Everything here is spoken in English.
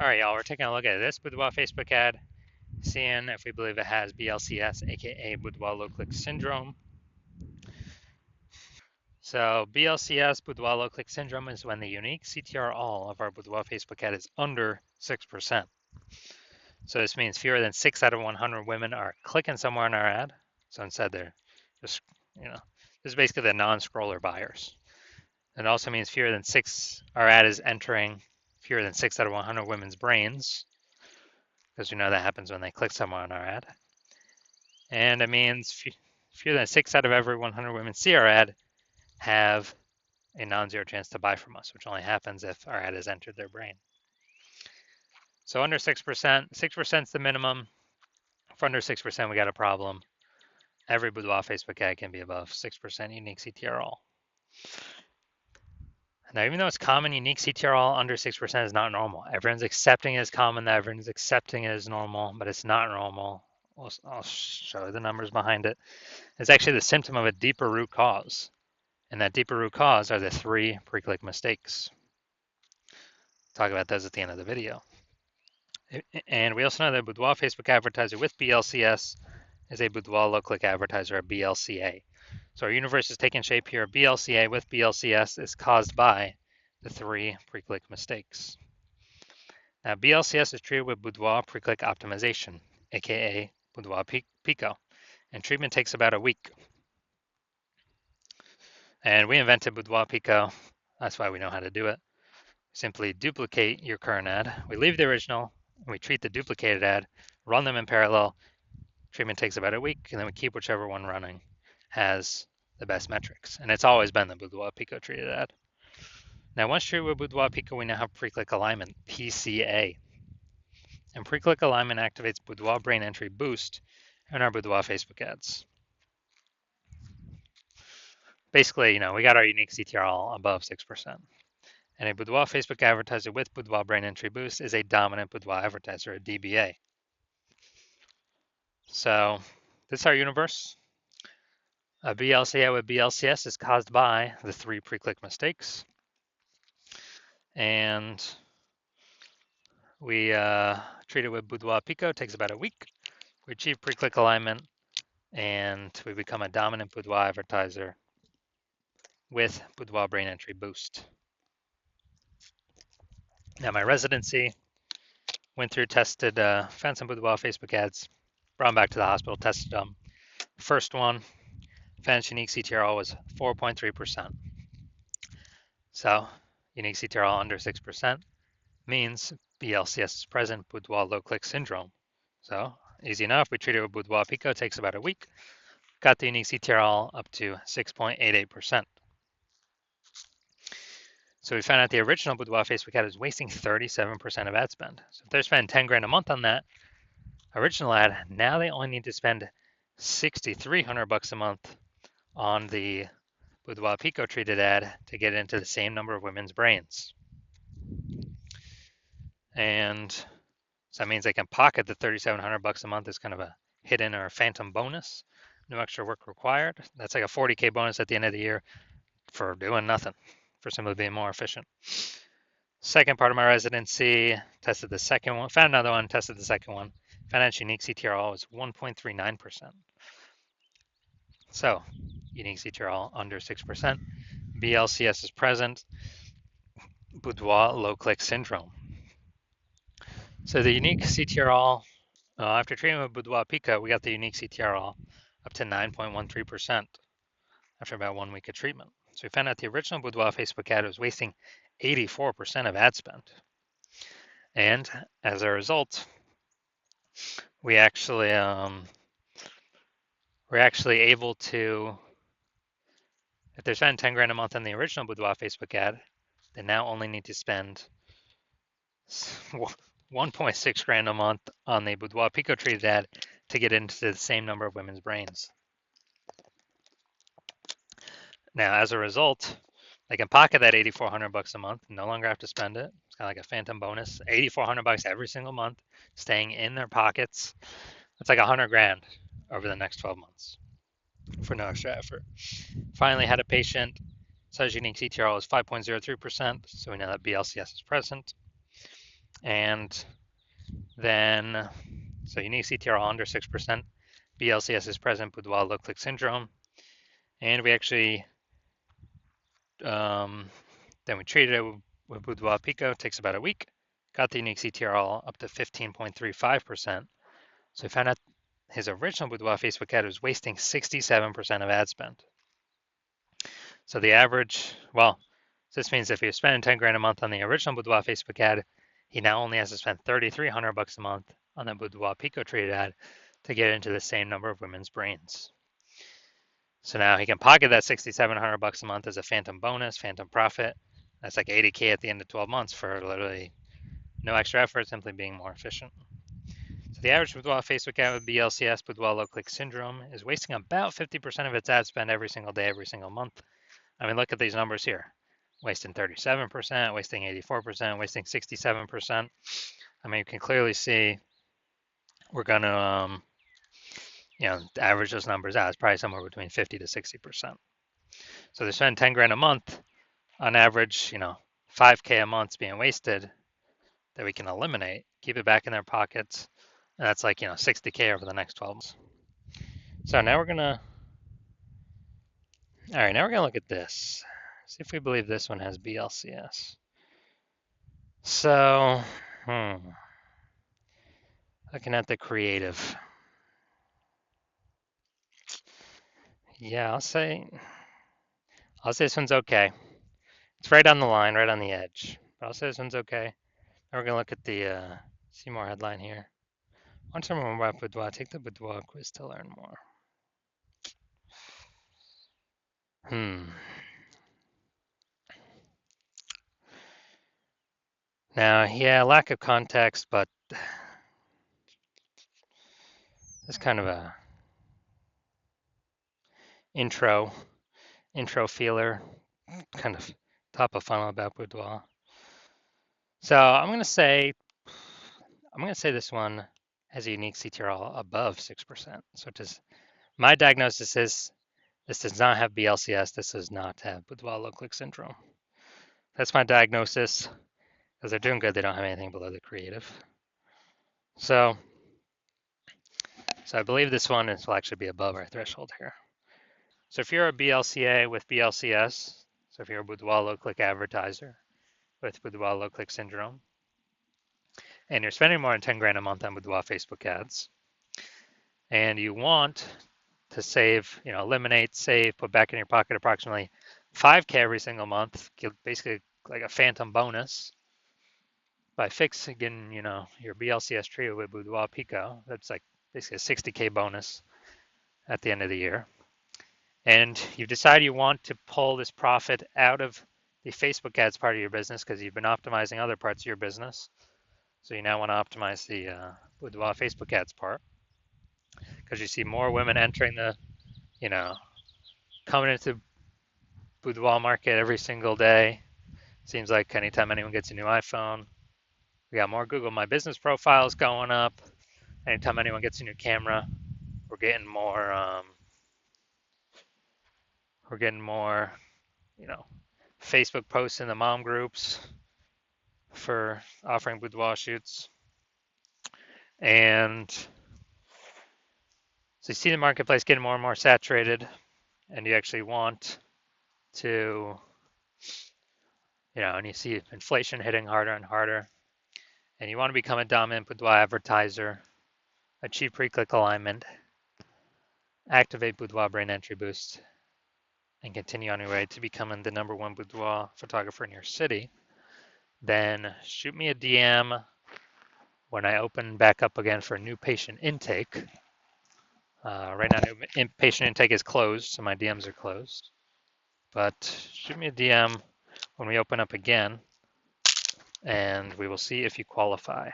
All right, y'all, we're taking a look at this Boudoir Facebook ad, seeing if we believe it has BLCS, aka Boudoir Low Click Syndrome. So BLCS, Boudoir Low Click Syndrome, is when the unique CTR all of our Boudoir Facebook ad is under 6%. So this means fewer than 6 out of 100 women are clicking somewhere in our ad. So instead they're just, this is basically the non-scroller buyers. It also means fewer than 6, our ad is entering fewer than 6 out of 100 women's brains, because we know that happens when they click somewhere on our ad. And it means fewer than 6 out of every 100 women see our ad have a non-zero chance to buy from us, which only happens if our ad has entered their brain. So under 6%, 6% is the minimum. For under 6%, we got a problem. Every Boudoir Facebook ad can be above 6% unique CTR all. Now, even though it's common, unique CTR all under 6% is not normal. Everyone's accepting it as common, everyone's accepting it as normal, but it's not normal. I'll show you the numbers behind it. It's actually the symptom of a deeper root cause. And that deeper root cause are the 3 pre-click mistakes. Talk about those at the end of the video. And we also know that Boudoir Facebook advertiser with BLCS is a Boudoir low click advertiser, a BLCA. So our universe is taking shape here. BLCA with BLCS is caused by the 3 pre-click mistakes. Now BLCS is treated with Boudoir pre-click optimization, aka Boudoir Pico, and treatment takes about a week. And we invented Boudoir Pico. That's why we know how to do it. Simply duplicate your current ad. We leave the original, and we treat the duplicated ad, run them in parallel. Treatment takes about a week, and then we keep whichever one running has the best metrics. And it's always been the Boudoir Pico treated ad. Now, once treated with Boudoir Pico, we now have pre-click alignment, PCA. And pre-click alignment activates Boudoir brain entry boost in our Boudoir Facebook ads. Basically, we got our unique CTR all above 6%. And a Boudoir Facebook advertiser with Boudoir brain entry boost is a dominant Boudoir advertiser, a DBA. So this is our universe. A BLCA with BLCS is caused by the 3 pre-click mistakes. And we treat it with Boudoir Pico. It takes about a week. We achieve pre-click alignment, and we become a dominant Boudoir advertiser with Boudoir brain entry boost. Now my residency, went through, tested, found some Boudoir Facebook ads, brought them back to the hospital, tested them. First one, found unique CTR was 4.3%. So unique CTR under 6% means BLCS is present, Boudoir low click syndrome. So easy enough, we treat it with Boudoir Pico, it takes about a week. Got the unique CTR up to 6.88%. So we found out the original Boudoir Facebook ad is wasting 37% of ad spend. So if they're spending 10 grand a month on that original ad, now they only need to spend $6,300 a month on the Boudoir Pico treated ad to get into the same number of women's brains. And so that means they can pocket the $3,700 a month as kind of a hidden or phantom bonus. No extra work required. That's like a 40K bonus at the end of the year for doing nothing, for simply being more efficient. Second part of my residency, tested the second one, found another one, tested the second one. Found out unique CTR was 1.39%. So unique CTR under 6%. BLCS is present. Boudoir low click syndrome. So the unique CTR after treatment with Boudoir Pico, we got the unique CTR up to 9.13% after about 1 week of treatment. So we found out the original Boudoir Facebook ad was wasting 84% of ad spend. And as a result, we're actually able to, if they're spending 10 grand a month on the original Boudoir Facebook ad, they now only need to spend 1.6 grand a month on the Boudoir Pico treated ad to get into the same number of women's brains. Now, as a result, they can pocket that $8,400 a month, no longer have to spend it. It's kind of like a phantom bonus, $8,400 every single month, staying in their pockets. It's like 100 grand over the next 12 months for no extra effort. Finally, had a patient, says unique CTR is 5.03%, so we know that BLCS is present. And then, so unique CTR all under 6%. BLCS is present, Boudoir low click syndrome. And we actually, then we treated it with Boudoir Pico. It takes about a week. Got the unique CTR all up to 15.35%. So we found out his original Boudoir Facebook ad was wasting 67% of ad spend. So the average, well, this means if he was spending 10 grand a month on the original Boudoir Facebook ad, he now only has to spend 3,300 bucks a month on the Boudoir Pico treated ad to get into the same number of women's brains. So now he can pocket that 6,700 bucks a month as a phantom bonus, phantom profit. That's like 80K at the end of 12 months for literally no extra effort, simply being more efficient. So the average Boudoir Facebook ad with BLCS, Boudoir low click syndrome, is wasting about 50% of its ad spend every single day, every single month. I mean, look at these numbers here. Wasting 37%, wasting 84%, wasting 67%. I mean, you can clearly see we're going to, average those numbers out. It's probably somewhere between 50 to 60%. So they spend 10 grand a month on average, 5K a month being wasted that we can eliminate, keep it back in their pockets. And that's like, 60K over the next 12 months. So now we're going to, all right, now we're going to look at this. See if we believe this one has BLCS. So, looking at the creative. Yeah, I'll say this one's okay. It's right on the line, right on the edge. But I'll say this one's okay. Now we're gonna look at the Seymour headline here. Want to learn more about Boudoir? Take the Boudoir quiz to learn more. Now, yeah, lack of context, but it's kind of a intro feeler, kind of top of funnel about Boudoir. So I'm gonna say this one has a unique CTR above 6%. So my diagnosis is this does not have BLCS. This does not have Boudoir low click syndrome. That's my diagnosis. Because they're doing good, they don't have anything below the creative. So I believe this one will actually be above our threshold here. So if you're a BLCA with BLCS, so if you're a Boudoir low click advertiser with Boudoir low click syndrome, and you're spending more than 10 grand a month on Boudoir Facebook ads, and you want to save, eliminate, save, put back in your pocket approximately 5K every single month, basically like a phantom bonus by getting, your BLCS trio with Boudoir Pico. That's like basically a 60K bonus at the end of the year. And you've decided you want to pull this profit out of the Facebook ads part of your business because you've been optimizing other parts of your business. So you now want to optimize the Boudoir Facebook ads part because you see more women entering the, coming into Boudoir market every single day. Seems like anytime anyone gets a new iPhone, we got more Google My Business profiles going up. Anytime anyone gets a new camera, we're getting more, Facebook posts in the mom groups for offering boudoir shoots. And so you see the marketplace getting more and more saturated, and you actually want to, and you see inflation hitting harder and harder, and you want to become a dominant boudoir advertiser, achieve pre-click alignment, activate Boudoir Brain Entry Boost, and continue on your way to becoming the #1 boudoir photographer in your city, then shoot me a DM when I open back up again for new patient intake. Right now, new patient intake is closed, so my DMs are closed. But shoot me a DM when we open up again, and we will see if you qualify.